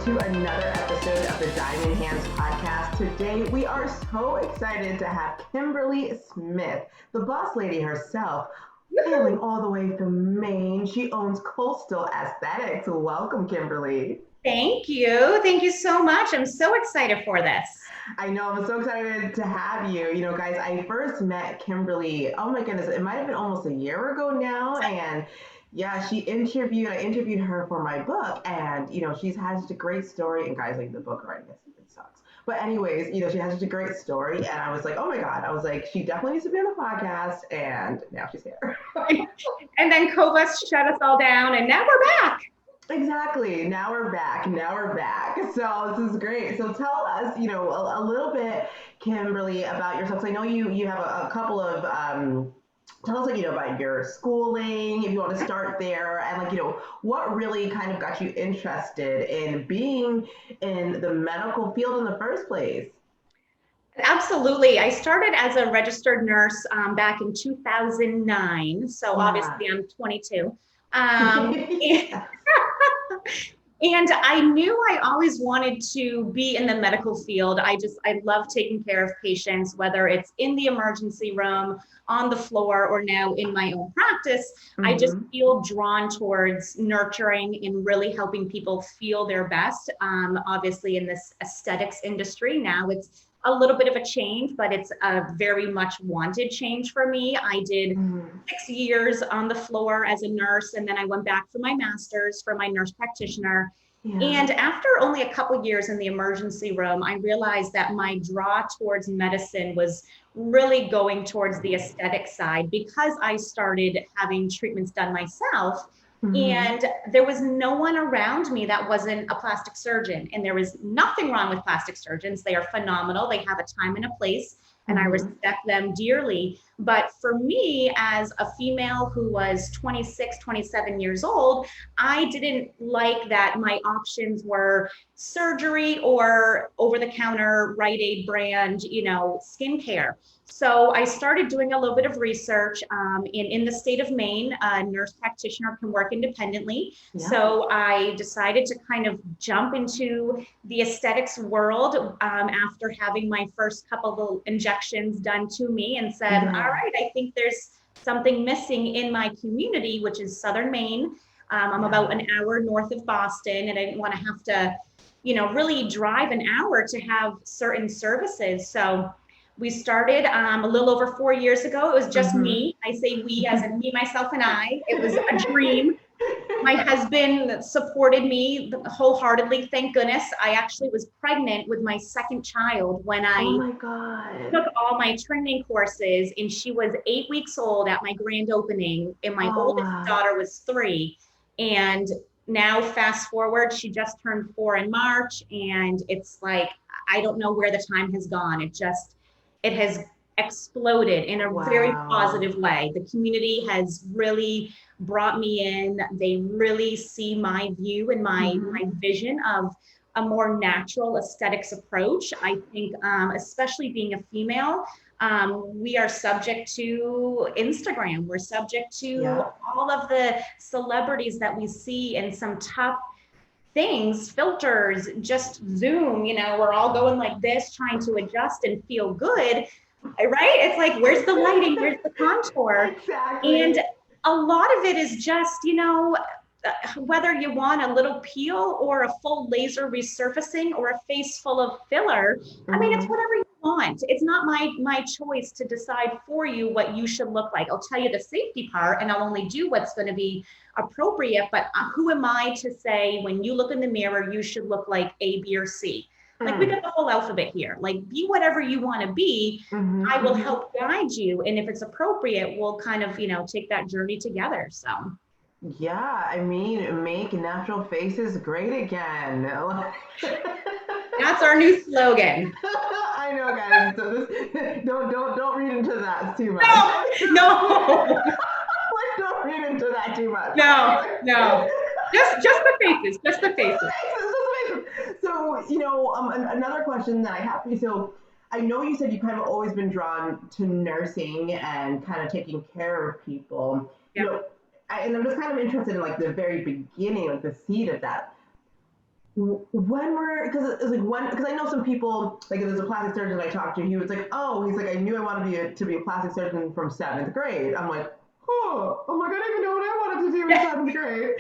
to another episode of the Diamond Hands podcast. Today, we are so excited to have Kimberlee Smith, the boss lady herself, hailing all the way from Maine. She owns Coastal Aesthetics. Welcome, Kimberlee. Thank you. Thank you so much. I'm so excited for this. I know, I'm so excited to have you. You know, guys, I first met Kimberlee, oh my goodness, it might have been almost a year ago now. And yeah, I interviewed her for my book. And, you know, she's had such a great story. And guys, like the book writing, it sucks. But anyways, you know, she has such a great story. And I was like, oh my God, I was like, she definitely needs to be on the podcast. And now she's here. And then COVID shut us all down. And now we're back. Exactly. Now we're back. So this is great. So tell us, you know, a little bit, Kimberlee, about yourself. So I know you have a couple of, tell us, like, you know, about your schooling, if you want to start there, and like, you know, what really kind of got you interested in being in the medical field in the first place? Absolutely. I started as a registered nurse back in 2009. So obviously I'm 22. And I knew I always wanted to be in the medical field. I love taking care of patients, whether it's in the emergency room, on the floor, or now in my own practice. Mm-hmm. I just feel drawn towards nurturing and really helping people feel their best. Obviously in this aesthetics industry now, it's a little bit of a change, but it's a very much wanted change for me. I did 6 years on the floor as a nurse, and then I went back for my master's for my nurse practitioner. Yeah. And after only a couple years in the emergency room, I realized that my draw towards medicine was really going towards the aesthetic side because I started having treatments done myself. And there was no one around me that wasn't a plastic surgeon. And there was nothing wrong with plastic surgeons. They are phenomenal. They have a time and a place, and I respect them dearly. But for me, as a female who was 26, 27 years old, I didn't like that my options were surgery or over-the-counter Rite Aid brand, you know, skincare. So I started doing a little bit of research. In the state of Maine, a nurse practitioner can work independently. Yeah. So I decided to kind of jump into the aesthetics world after having my first couple of injections done to me, and said, all right, I think there's something missing in my community, which is Southern Maine. I'm about an hour north of Boston, and I didn't want to have to, you know, really drive an hour to have certain services. So we started a little over 4 years ago. It was just me. I say we as in me, myself, and I. It was a dream. My husband supported me wholeheartedly, thank goodness. I actually was pregnant with my second child when I took all my training courses, and she was 8 weeks old at my grand opening, and my oldest daughter was 3. And now fast forward, she just turned 4 in March, and it's like, I don't know where the time has gone. It has exploded in a very positive way. The community has really brought me in. They really see my view and my vision of a more natural aesthetics approach. I think, especially being a female, we are subject to Instagram. We're subject to all of the celebrities that we see in some tough things, filters, just Zoom, you know, we're all going like this, trying to adjust and feel good, right? It's like, where's the lighting? Where's the contour? Exactly. And a lot of it is just, you know, whether you want a little peel or a full laser resurfacing or a face full of filler, I mean, it's whatever you want. It's not my choice to decide for you what you should look like. I'll tell you the safety part, and I'll only do what's going to be appropriate, but who am I to say when you look in the mirror, you should look like A, B, or C? Like, we got the whole alphabet here. Like, be whatever you want to be. I will help guide you. And if it's appropriate, we'll kind of, you know, take that journey together. So. Yeah, I mean, make natural faces great again. That's our new slogan. I know, guys. So this, don't read into that too much. No. Don't read into that too much. No. Just the faces. So, you know, another question that I have for you. So, I know you said you kind of always been drawn to nursing and kind of taking care of people. You know, and I'm just kind of interested in like the very beginning, like the seed of that. because it's like because I know some people, like there's a plastic surgeon I talked to, he was like, oh, he's like, I knew I wanted to be a plastic surgeon from seventh grade. I'm like, oh my god, I didn't even know what I wanted to do in seventh grade,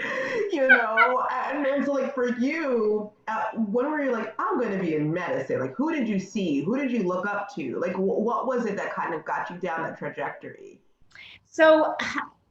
and then so like for you, when were you like, I'm going to be in medicine? Like, who did you see? Who did you look up to? Like, what was it that kind of got you down that trajectory? So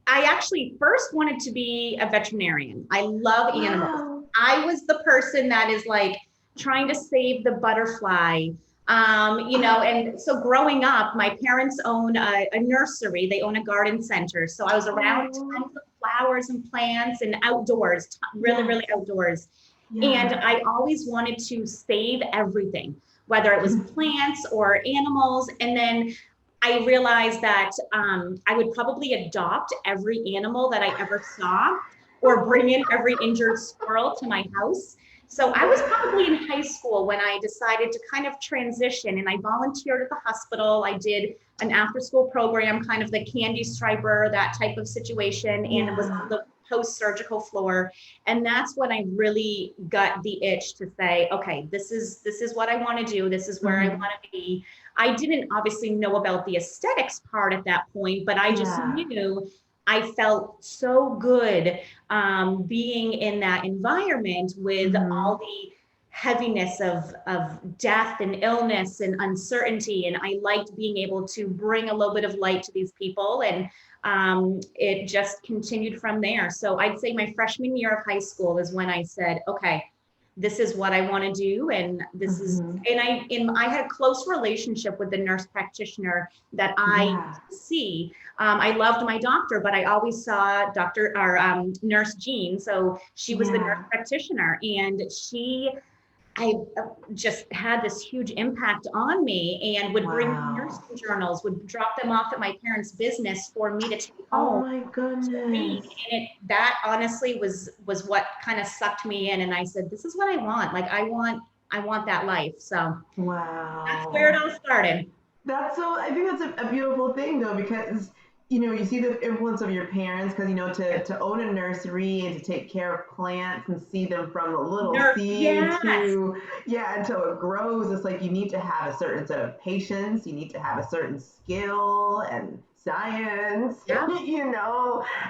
I actually first wanted to be a veterinarian. I love animals. Wow. I was the person that is like trying to save the butterfly. And so growing up, my parents own a nursery. They own a garden center. So I was around Oh, tons of flowers and plants and outdoors, really, yes. really outdoors. And Yeah. I always wanted to save everything, whether it was plants or animals. And then I realized that I would probably adopt every animal that I ever saw or bring in every injured squirrel to my house. So I was probably in high school when I decided to kind of transition, and I volunteered at the hospital. I did an after school program, kind of the candy striper, that type of situation, and it was on Yeah. the post-surgical floor. And that's when I really got the itch to say, okay, this is what I want to do. This is where I Mhm. want to be. I didn't obviously know about the aesthetics part at that point, but I just Yeah. knew I felt so good being in that environment with all Mhm. the heaviness of death and illness and uncertainty. And I liked being able to bring a little bit of light to these people. And it just continued from there. So I'd say my freshman year of high school is when I said, okay, this is what I want to do. And this is, Mhm. I had a close relationship with the nurse practitioner that I Yeah. see. I loved my doctor, but I always saw nurse Jean. So she was the nurse Yeah. practitioner, and I just had this huge impact on me, and would bring Wow. nursing journals, would drop them off at my parents' business for me to take Oh home my to read. goodness. And that honestly was what kind of sucked me in. And I said, this is what I want. Like I want that life. So that's where it Wow. all started. I think that's a beautiful thing though, because you see the influence of your parents, because to own a nursery and to take care of plants and see them from the little seed Yes. to, yeah, until it grows. It's like you need to have a certain set of patience, you need to have a certain skill and science, Yeah.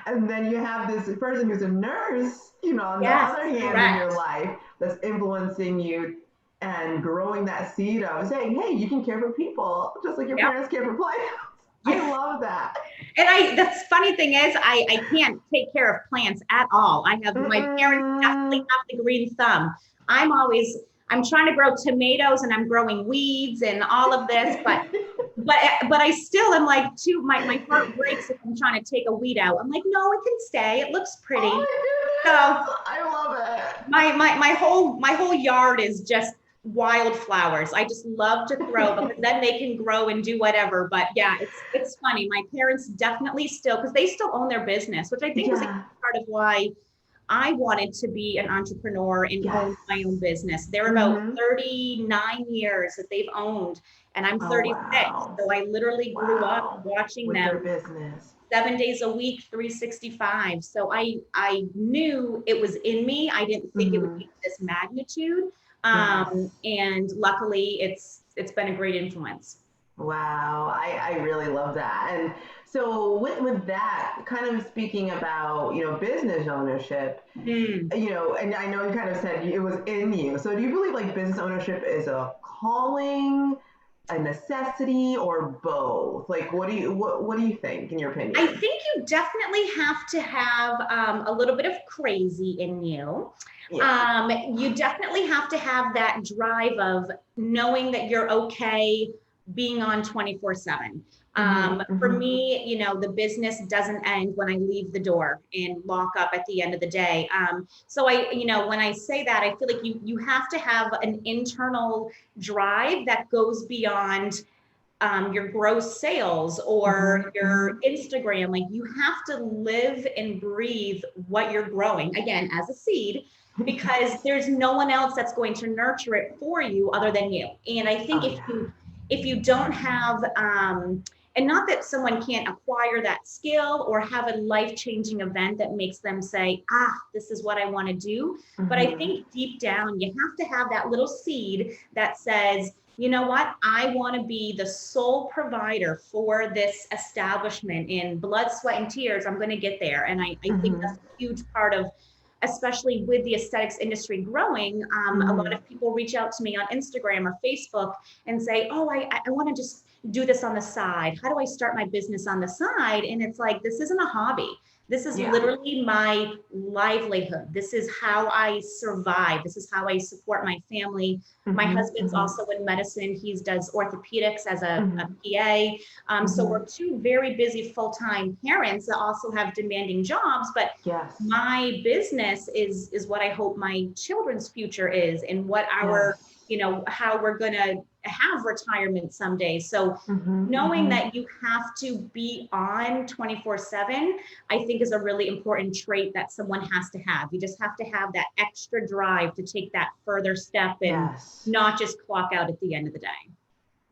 and then you have this person who's a nurse, on the Yes. other hand in your Correct. life that's influencing you and growing that seed of saying, hey, you can care for people just like your Yep. parents care for plants. I Yeah. love that. And the funny thing is, I can't take care of plants at all. My parents definitely Mm-mm. have the green thumb. I'm always, I'm trying to grow tomatoes and I'm growing weeds and all of this, but but I still am like too, my heart breaks if I'm trying to take a weed out. I'm like, no, it can stay. It looks pretty. So Oh my goodness. I love it. my whole yard is just wildflowers. I just love to throw because then they can grow and do whatever. But yeah, it's funny. My parents definitely still, because they still own their business, which I think was a Yeah. part of why I wanted to be an entrepreneur and Yes. own my own business. They're about Mm-hmm. 39 years that they've owned, and I'm Oh 36. wow. So I literally grew up Wow. watching With their them business. 7 days a week, 365. So I knew it was in me. I didn't think it would Mm-hmm. be this magnitude. Yes. And luckily it's been a great influence. Wow, I really love that. And so with that, kind of speaking about, business ownership, Hmm. and I know you kind of said it was in you. So do you believe like business ownership is a calling, a necessity, or both? Like what do you think in your I opinion? think you definitely have to have a little bit of crazy in you. Yeah. You definitely have to have that drive of knowing that you're okay being on 24/7. Mm-hmm, For mm-hmm. me, the business doesn't end when I leave the door and lock up at the end of the day. So when I say that, I feel like you have to have an internal drive that goes beyond your gross sales Mm-hmm, or mm-hmm. your Instagram. Like you have to live and breathe what you're growing, again, as a seed, because Yes. there's no one else that's going to nurture it for you other than you. And I think Oh if yeah. you don't have And not that someone can't acquire that skill or have a life-changing event that makes them say, this is what I want to do. But I think deep down, you have to have that little seed that says, you know what, I want to be the sole provider for this establishment in blood, sweat, and tears. I'm going to get there. And I think that's a huge part of, especially with the aesthetics industry growing, a lot of people reach out to me on Instagram or Facebook and say, oh, I want to just do this on the side. How do I start my business on the side? And it's like, this isn't a hobby. This is literally my livelihood. This is how I survive. This is how I support my family. My husband's also in medicine. He does orthopedics as a PA. So we're two very busy full-time parents that also have demanding jobs, but my business is what I hope my children's future is, and what our, you know, how we're going to have retirement someday. So knowing that you have to be on 24/7, I think is a really important trait that someone has to have. You just have to have that extra drive to take that further step and not just clock out at the end of the day.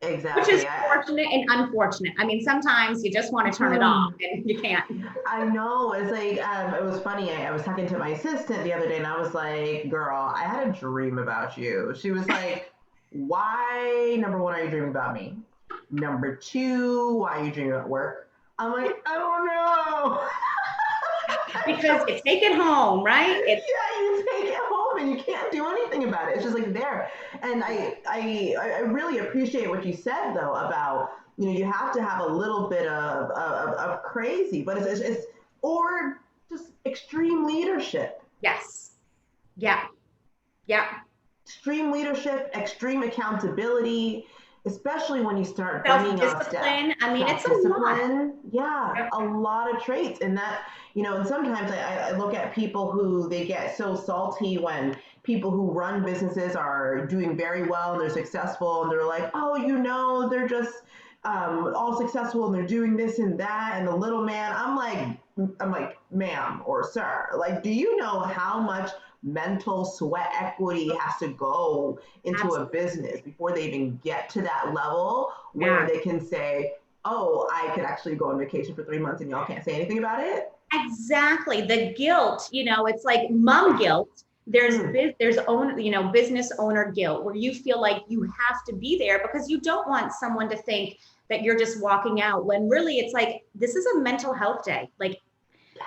Exactly. Which is fortunate and unfortunate. I mean, sometimes you just want to turn it off and you can't. I know. It's like, it was funny. I was talking to my assistant the other day and I was like, girl, I had a dream about you. She was like, why, number one, are you dreaming about me? Number two, why are you dreaming about work? I'm like, I don't know. Because you take it home, right? You take it home and you can't do anything about it. It's just like there. And I really appreciate what you said though about, you know, you have to have a little bit of crazy, but it's or just extreme leadership. Yes. Yeah. Extreme leadership, extreme accountability, especially when you start bringing on self-discipline. I mean, it's a lot. Yeah, a lot of traits. And that, you know, and sometimes I look at people who they get so salty when people who run businesses are doing very well and they're successful and they're like, oh, you know, they're just all successful and they're doing this and that. And the little man, I'm like, ma'am or sir, like, do you know how much mental sweat equity has to go into a business before they even get to that level where they can say, oh, I could actually go on vacation for 3 months and y'all can't say anything about it? Exactly. The guilt, you know, it's like mom guilt. There's business owner guilt, where you feel like you have to be there because you don't want someone to think that you're just walking out, when really it's like, this is a mental health day. Like,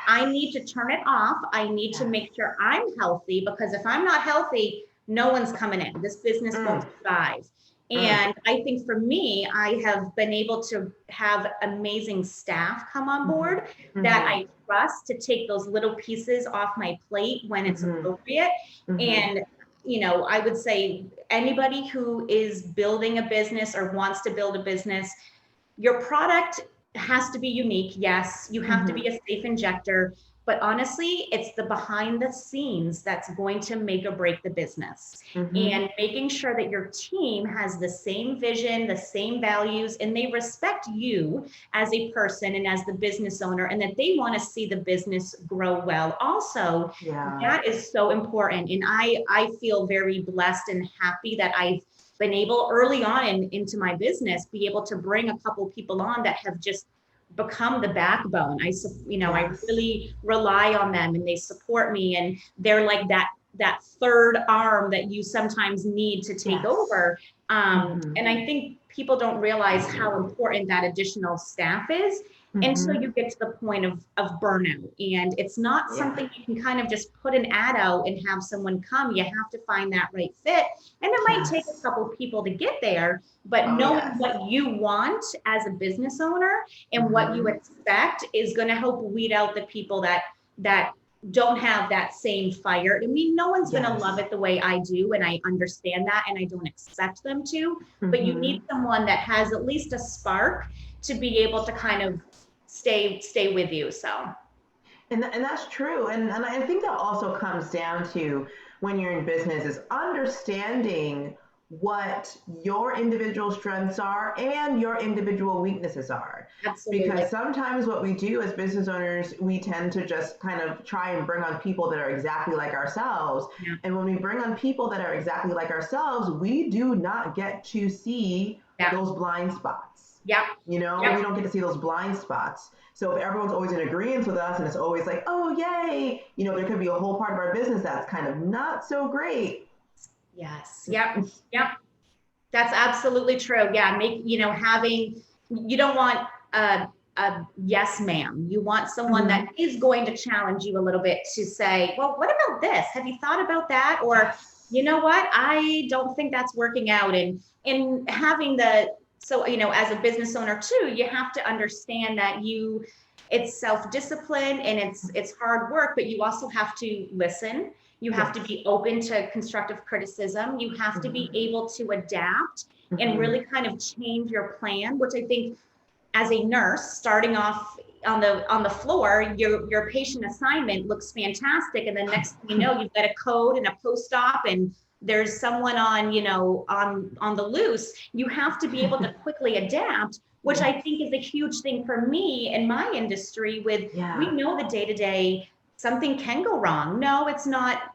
I need to turn it off. I need to make sure I'm healthy, because if I'm not healthy, no one's coming in. This business won't survive. And I think for me, I have been able to have amazing staff come on board that I trust to take those little pieces off my plate when it's appropriate. And, you know, I would say anybody who is building a business or wants to build a business, your product has to be unique. Yes, you have to be a safe injector, but honestly, it's the behind the scenes that's going to make or break the business. And making sure that your team has the same vision, the same values, and they respect you as a person and as the business owner, and that they want to see the business grow well. Also, that is so important. And I feel very blessed and happy that I've been able early on into my business, be able to bring a couple people on that have just become the backbone. I really rely on them, and they support me, and they're like that third arm that you sometimes need to take over. And I think people don't realize how important that additional staff is until you get to the point of burnout. And it's not something you can kind of just put an ad out and have someone come. You have to find that right fit. And it might take a couple people to get there, but knowing what you want as a business owner and what you expect is going to help weed out the people that don't have that same fire. I mean, no one's going to love it the way I do, and I understand that, and I don't expect them to, but you need someone that has at least a spark to be able to kind of stay with you. So, and that's true. And I think that also comes down to, when you're in business, is understanding what your individual strengths are and your individual weaknesses are. Absolutely. Because sometimes what we do as business owners, we tend to just kind of try and bring on people that are exactly like ourselves. And when we bring on people that are exactly like ourselves, we do not get to see those blind spots. Yeah. You know, Yeah. we don't get to see those blind spots. So if everyone's always in agreement with us and it's always like, oh, yay, you know, there could be a whole part of our business that's kind of not so great. Yes. Yep. Yep. That's absolutely true. Yeah. You don't want a yes, ma'am. You want someone that is going to challenge you a little bit to say, well, what about this? Have you thought about that? Or, you know what? I don't think that's working out. And in having as a business owner too, you have to understand that it's self-discipline and it's hard work, but you also have to listen. You have to be open to constructive criticism. You have to be able to adapt and really kind of change your plan, which I think as a nurse starting off on the floor, your patient assignment looks fantastic. And then next thing you know, you've got a code and a post-op and there's someone on the loose. You have to be able to quickly adapt, which I think is a huge thing for me in my industry we know the day-to-day something can go wrong. No, it's not,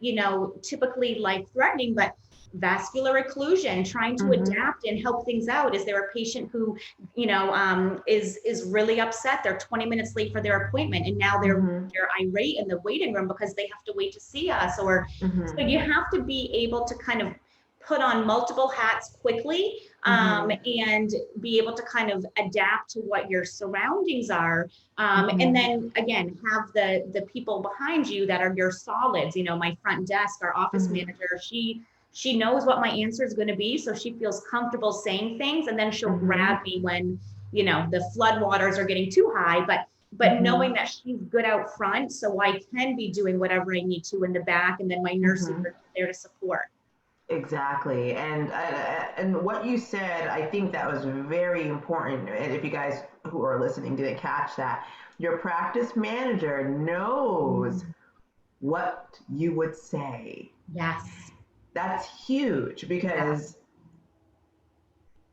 typically life-threatening, but vascular occlusion, trying to adapt and help things out. Is there a patient who, is really upset? They're 20 minutes late for their appointment and now they're irate in the waiting room because they have to wait to see us. Or so you have to be able to kind of put on multiple hats quickly and be able to kind of adapt to what your surroundings are. And then again, have the people behind you that are your solids. My front desk, our office manager, she knows what my answer is going to be. So she feels comfortable saying things, and then she'll grab me when, the flood waters are getting too high, but knowing that she's good out front. So I can be doing whatever I need to in the back. And then my nurses are there to support. Exactly. And what you said, I think that was very important. And if you guys who are listening didn't catch that, your practice manager knows what you would say. Yes. That's huge because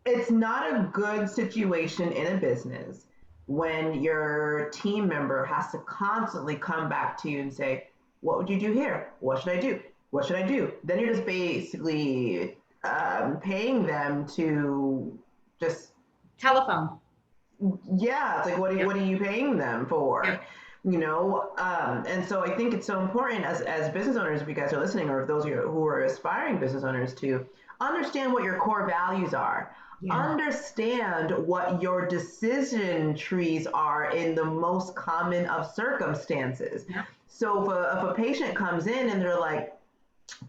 it's not a good situation in a business when your team member has to constantly come back to you and say, what would you do here? What should I do? What should I do? Then you're just basically paying them to just telephone. Yeah, it's like what are you paying them for? Yeah. And so I think it's so important as business owners, if you guys are listening, or if those of you who are aspiring business owners, to understand what your core values are. Yeah. Understand what your decision trees are in the most common of circumstances. Yeah. So if a patient comes in and they're like,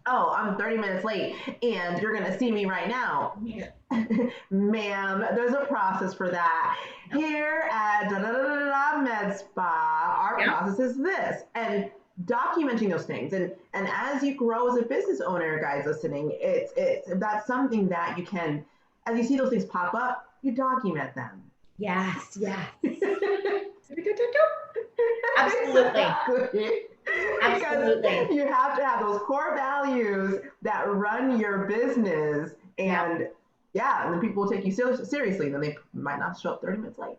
oh, I'm 30 minutes late and you're going to see me right now. Yeah. Ma'am, there's a process for that. Here at Med Spa, our process is this. And documenting those things. And as you grow as a business owner, guys listening, that's something that you can, as you see those things pop up, you document them. Yes, yes. Absolutely. Absolutely. You have to have those core values that run your business, and and then people will take you seriously. Then they might not show up 30 minutes late.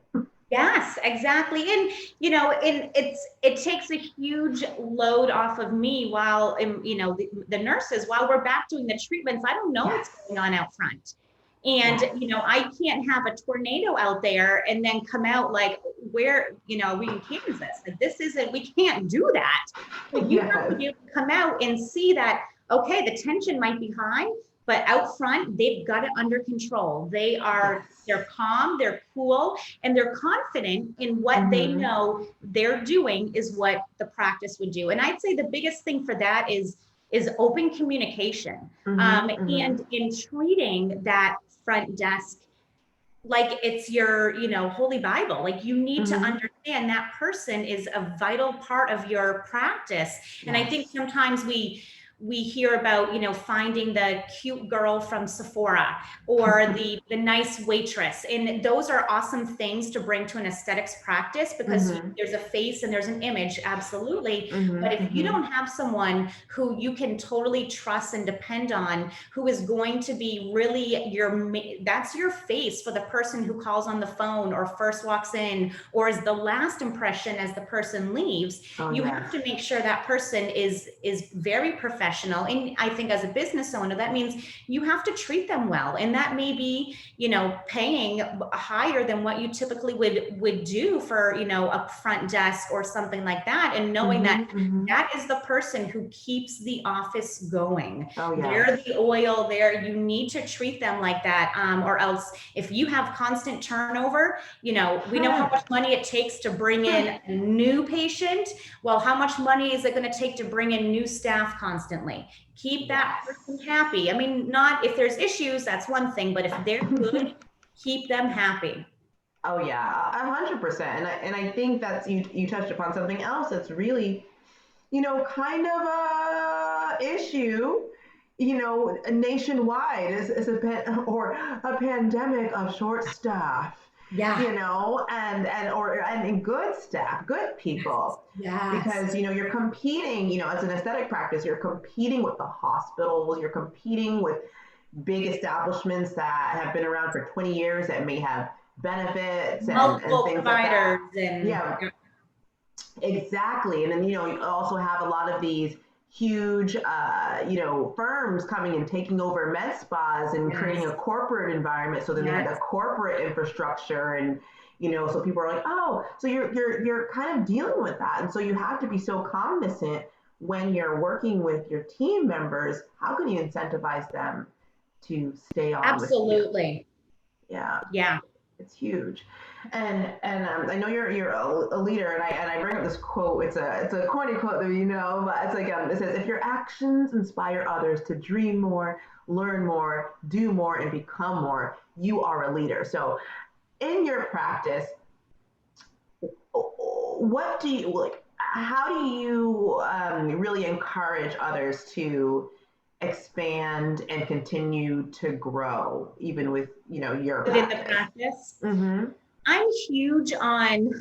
Yes, exactly. And it takes a huge load off of me while the nurses, while we're back doing the treatments. I don't know what's going on out front. And, I can't have a tornado out there and then come out like where, we in Kansas, like we can't do that. But you have to be able to come out and see that, okay, the tension might be high, but out front, they've got it under control. They're calm, they're cool, and they're confident in what they know they're doing is what the practice would do. And I'd say the biggest thing for that is open communication, and in treating that front desk like it's your holy Bible. Like you need to understand that person is a vital part of your practice. And I think sometimes we hear about finding the cute girl from Sephora or the nice waitress, and those are awesome things to bring to an aesthetics practice because there's a face and there's an image, absolutely. But if you don't have someone who you can totally trust and depend on, who is going to be really that's your face for the person who calls on the phone or first walks in or is the last impression as the person leaves, you have to make sure that person is very professional professional. And I think as a business owner, that means you have to treat them well. And that may be, paying higher than what you typically would do for, a front desk or something like that. And knowing that that is the person who keeps the office going. Oh, yeah. They're the oil there. You need to treat them like that. Or else if you have constant turnover, we know how much money it takes to bring in a new patient. Well, how much money is it going to take to bring in new staff constantly? Keep that person happy. I mean, not if there's issues, that's one thing, but if they're good, keep them happy. Oh yeah, 100%. And I think that's, you touched upon something else that's really, kind of a issue, nationwide is a pandemic of short staff. Yeah. And good staff, good people. Yes. Because, you're competing, as an aesthetic practice, you're competing with the hospitals, you're competing with big establishments that have been around for 20 years that may have benefits and things providers like that. Yeah, exactly. And then, you also have a lot of these huge, firms coming and taking over med spas and creating a corporate environment. So then they have the corporate infrastructure and, so people are like, oh, so you're kind of dealing with that. And so you have to be so cognizant when you're working with your team members, how can you incentivize them to stay on? Absolutely. With you? Yeah. Yeah. It's huge. And I know you're a leader, and I bring up this quote. It's a corny quote that but it's like it says, if your actions inspire others to dream more, learn more, do more, and become more, you are a leader. So in your practice, what do you like? How do you really encourage others to expand and continue to grow, even with your within the practice? I'm huge on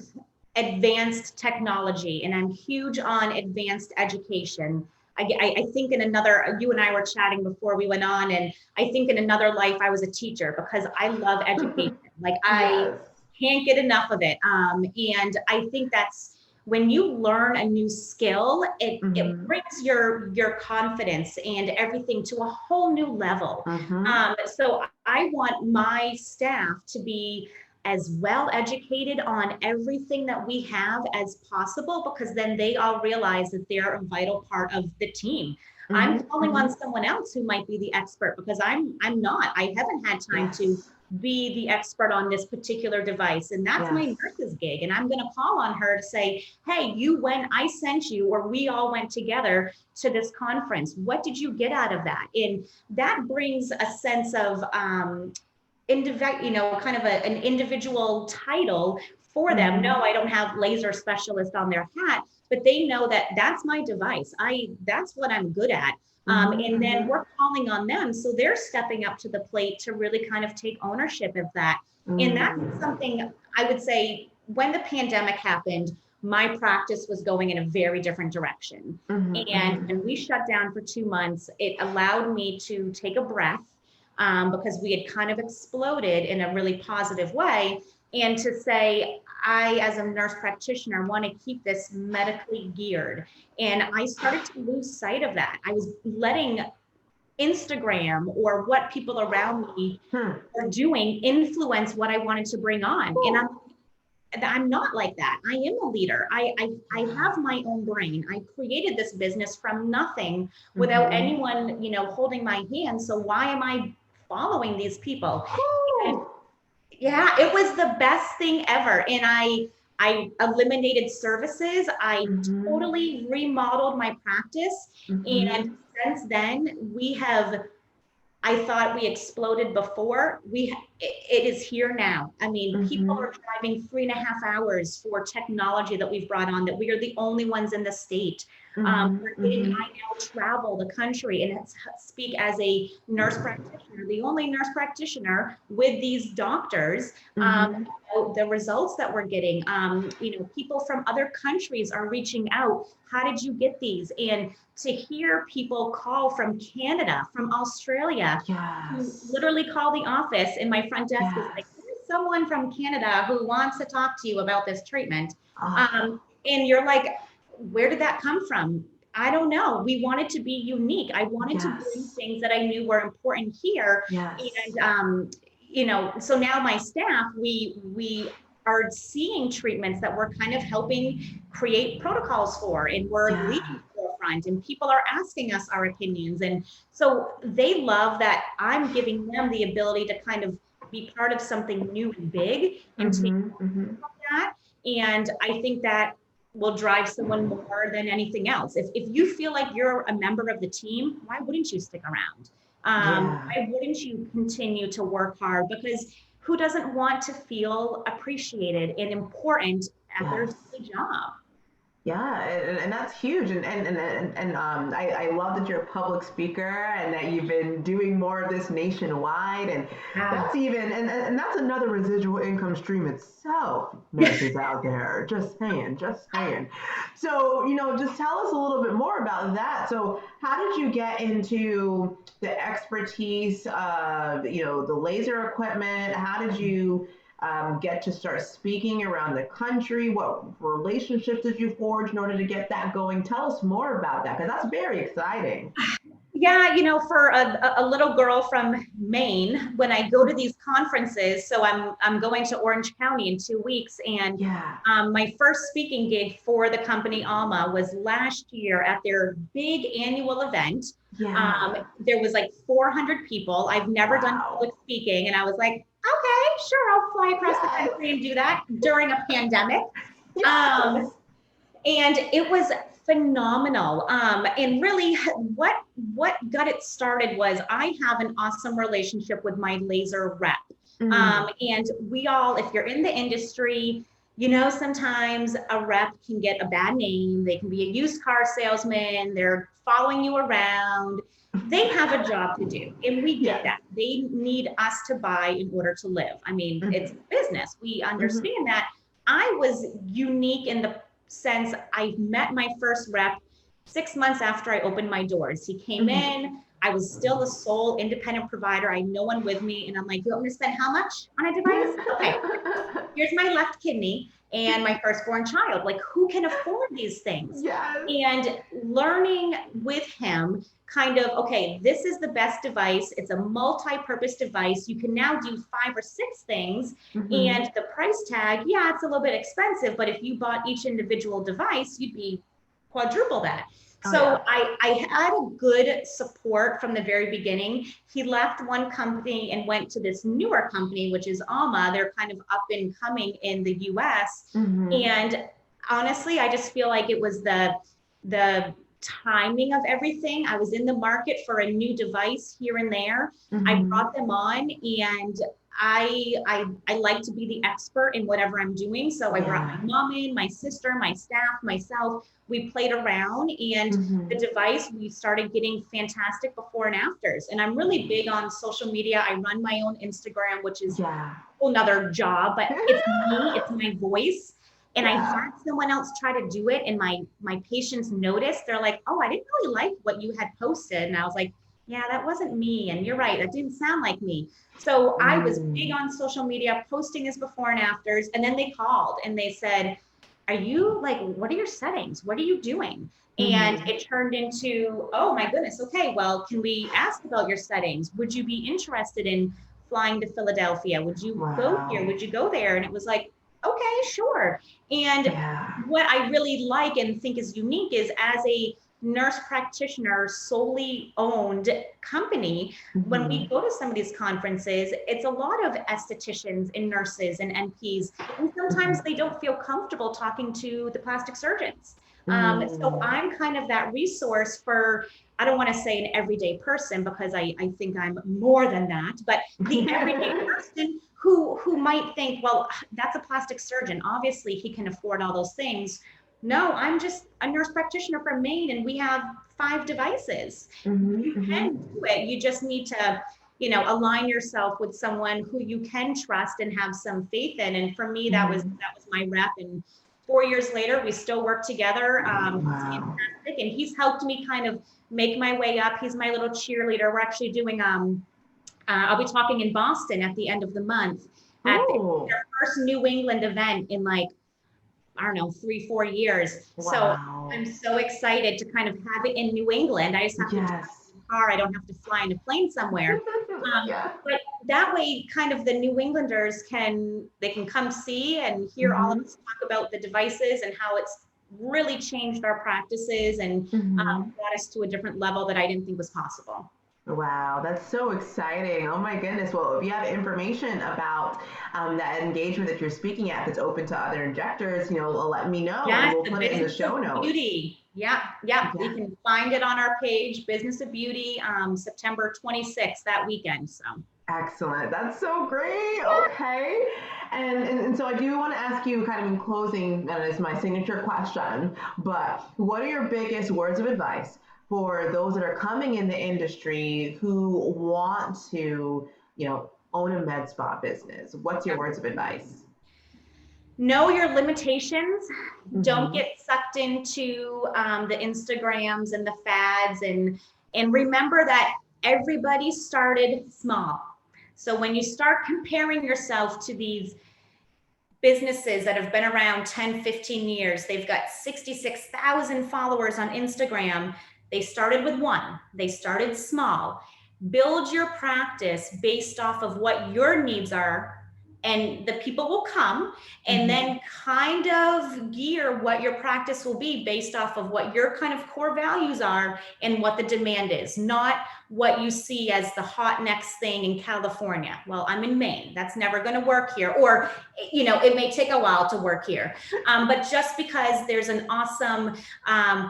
advanced technology, and I'm huge on advanced education. I think in another, you and I were chatting before we went on, and I think in another life I was a teacher because I love education. Like I can't get enough of it. And I think that's when you learn a new skill, it brings your confidence and everything to a whole new level. So I want my staff to be as well educated on everything that we have as possible, because then they all realize that they're a vital part of the team. I'm calling on someone else who might be the expert, because I'm not. I haven't had time to be the expert on this particular device, and that's my nurse's gig. And I'm going to call on her to say, hey, I sent you, or we all went together to this conference. What did you get out of that? And that brings a sense of kind of an individual title for them. No, I don't have laser specialist on their hat, but they know that that's my device. That's what I'm good at. And then we're calling on them. So they're stepping up to the plate to really kind of take ownership of that. And that's something I would say when the pandemic happened, my practice was going in a very different direction. And when we shut down for 2 months, it allowed me to take a breath, because we had kind of exploded in a really positive way. And to say, I, as a nurse practitioner, want to keep this medically geared. And I started to lose sight of that. I was letting Instagram or what people around me are doing influence what I wanted to bring on. And I'm not like that. I am a leader. I have my own brain. I created this business from nothing without anyone, holding my hand. So why am I following these people? And it was the best thing ever. And I eliminated services. I totally remodeled my practice. And since then I thought we exploded before. It is here now. I mean, people are driving 3.5 hours for technology that we've brought on, that we are the only ones in the state. I now travel the country and speak as a nurse practitioner, the only nurse practitioner with these doctors. The results that we're getting, people from other countries are reaching out. How did you get these? And to hear people call from Canada, from Australia, who literally call the office, and my front desk is like, there's someone from Canada who wants to talk to you about this treatment. And you're like, where did that come from? I don't know. We wanted to be unique. I wanted to bring Yes. things that I knew were important here. Yes. And, so now my staff, we are seeing treatments that we're kind of helping create protocols for, and we're Yeah. leading the forefront, and people are asking us our opinions. And so they love that I'm giving them the ability to kind of be part of something new and big and take Mm-hmm. Mm-hmm. that. And I think that will drive someone more than anything else. If you feel like you're a member of the team, why wouldn't you stick around? Yeah. Why wouldn't you continue to work hard? Because who doesn't want to feel appreciated and important at their Yes. daily job? Yeah, and that's huge. I love that you're a public speaker and that you've been doing more of this nationwide. And Yeah. that's even, and that's another residual income stream itself, nurses out there. Just saying, just saying. So, just tell us a little bit more about that. So, how did you get into the expertise of, the laser equipment? How did you get to start speaking around the country? What relationships did you forge in order to get that going? Tell us more about that because that's very exciting. Yeah, for a little girl from Maine, when I go to these conferences, so I'm going to Orange County in 2 weeks, and Yeah. my first speaking gig for the company Alma was last year at their big annual event. Yeah. There was like 400 people. I've never done Wow. public speaking, and I was like, okay, sure, I'll fly across the Yes. country and do that during a pandemic. Yes. Um, and it was phenomenal. And really, what got it started was I have an awesome relationship with my laser rep. Mm. And we all, if you're in the industry, sometimes a rep can get a bad name. They can be a used car salesman. They're following you around. They have a job to do, and we get Yes. that. They need us to buy in order to live. I mean, it's Mm-hmm. business. We Mm-hmm. understand that. I was unique in the sense I met my first rep 6 months after I opened my doors. He came Mm-hmm. in. I was still the sole independent provider. I had no one with me. And I'm like, you want me to spend how much on a device? Okay, here's my left kidney and my firstborn child. Like, who can afford these things? Yes. And learning with him kind of, okay, this is the best device. It's a multi-purpose device. You can now do 5 or 6 things. Mm-hmm. And the price tag, yeah, it's a little bit expensive, but if you bought each individual device, you'd be quadruple that. Oh, So yeah. I had a good support from the very beginning. He left one company and went to this newer company, which is Alma. They're kind of up and coming in the US. Mm-hmm. And honestly, I just feel like it was the timing of everything. I was in the market for a new device here and there. I Mm-hmm. brought them on, and I like to be the expert in whatever I'm doing. So I brought my Yeah. mom in, my sister, my staff, myself. We played around, and the Mm-hmm. device, we started getting fantastic before and afters. And I'm really big on social media. I run my own Instagram, which is Yeah. another job, but it's me, it's my voice. And I Yeah. had someone else try to do it, and my patients noticed. They're like, oh, I didn't really like what you had posted. And I was like, yeah, that wasn't me. And you're right, that didn't sound like me. So I was big Mm. on social media, posting his before and afters. And then they called and they said, are you like, what are your settings? What are you doing? And Mm-hmm. it turned into, oh my goodness, okay, well, can we ask about your settings? Would you be interested in flying to Philadelphia? Would you go here? Wow. Would you go there? And it was like, okay, sure. And Yeah. what I really like and think is unique is, as a nurse practitioner solely owned company, when we Mm-hmm. go to some of these conferences, it's a lot of estheticians and nurses and NPs, and sometimes they don't feel comfortable talking to the plastic surgeons. So Mm-hmm. I'm kind of that resource for, I don't want to say an everyday person, because I think I'm more than that, but the everyday person who might think, well, that's a plastic surgeon. Obviously, he can afford all those things. No, I'm just a nurse practitioner from Maine, and we have 5 devices. Mm-hmm. You Mm-hmm. can do it. You just need to, align yourself with someone who you can trust and have some faith in. And for me, Mm-hmm. that was my rep. And 4 years later, we still work together. He's Wow. fantastic, and he's helped me kind of make my way up. He's my little cheerleader. We're actually doing I'll be talking in Boston at the end of the month at Oh. their first New England event in, like, I don't know, 3-4 years. Wow. So I'm so excited to kind of have it in New England. I just have to drive in the car. I don't have to fly in a plane somewhere. Yeah. But that way, kind of the New Englanders can come see and hear all of us talk about the devices and how it's really changed our practices and brought us to a different level that I didn't think was possible. Wow, that's so exciting. Oh my goodness. Well, if you have information about that engagement that you're speaking at that's open to other injectors, let me know and we'll put it in the show notes. Beauty. Yeah. You can find it on our page, Business of Beauty, September 26th, that weekend. So excellent. That's so great. Okay. And so I do want to ask you kind of in closing, and it's my signature question, but what are your biggest words of advice for those that are coming in the industry who want to, own a med spa business? What's your words of advice? Know your limitations. Don't get sucked into the Instagrams and the fads, and remember that everybody started small. So when you start comparing yourself to these businesses that have been around 10, 15 years, they've got 66,000 followers on Instagram. They started with one. They started small. Build your practice based off of what your needs are, and the people will come, and then kind of gear what your practice will be based off of what your kind of core values are and what the demand is, not what you see as the hot next thing in California. Well, I'm in Maine. That's never going to work here. Or, it may take a while to work here. But just because there's an awesome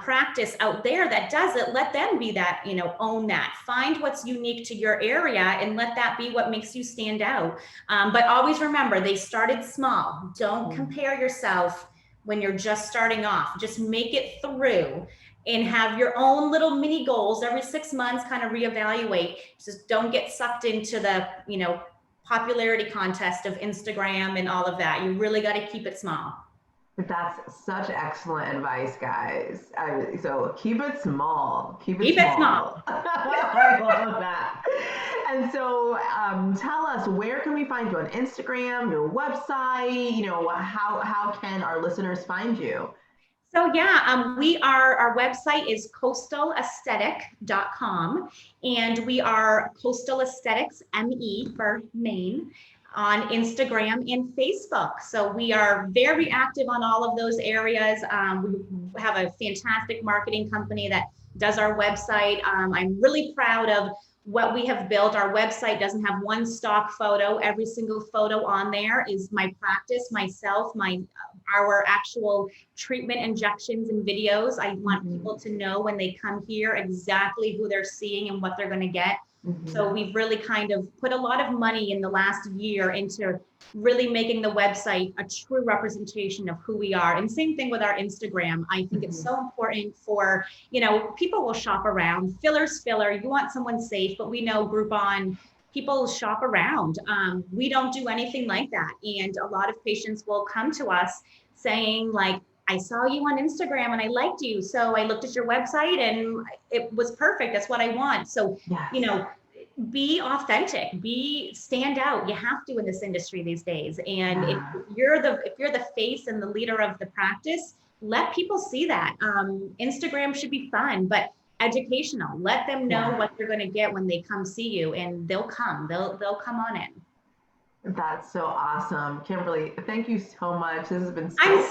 practice out there that does it, let them be that, own that. Find what's unique to your area and let that be what makes you stand out. But always remember, they started small. Don't compare yourself when you're just starting off. Just make it through and have your own little mini goals every 6 months, kind of reevaluate. Just don't get sucked into the, popularity contest of Instagram and all of that. You really got to keep it small. That's such excellent advice, guys. So keep it small. Keep it small. I love that. And so tell us, where can we find you on Instagram, your website? How can our listeners find you? So our website is coastalaesthetic.com, and we are Coastal Aesthetics, ME for Maine, on Instagram and Facebook. So we are very active on all of those areas. We have a fantastic marketing company that does our website. I'm really proud of what we have built. Our website doesn't have one stock photo. Every single photo on there is my practice, myself, our actual treatment injections and videos. I want people to know when they come here exactly who they're seeing and what they're going to get. So we've really kind of put a lot of money in the last year into really making the website a true representation of who we are. And same thing with our Instagram. I think it's so important for, people will shop around. Filler's filler. You want someone safe, but we know Groupon, people shop around. We don't do anything like that. And a lot of patients will come to us saying like, I saw you on Instagram and I liked you. So I looked at your website and it was perfect. That's what I want. So, be authentic, stand out. You have to in this industry these days. And if you're the face and the leader of the practice, let people see that. Instagram should be fun, but educational. Let them know what they're going to get when they come see you, and they'll come on in. That's so awesome. Kimberlee, thank you so much. This has been so fun. I'm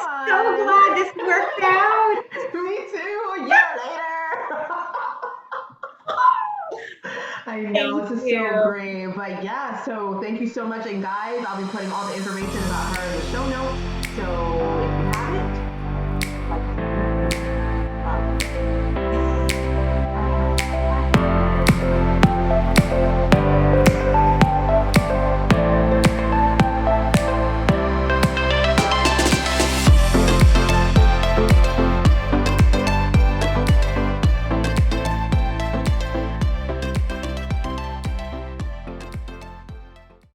so glad this worked out. Me too. A year later. I know, this is so great. But so thank you so much. And guys, I'll be putting all the information about her in the show notes. So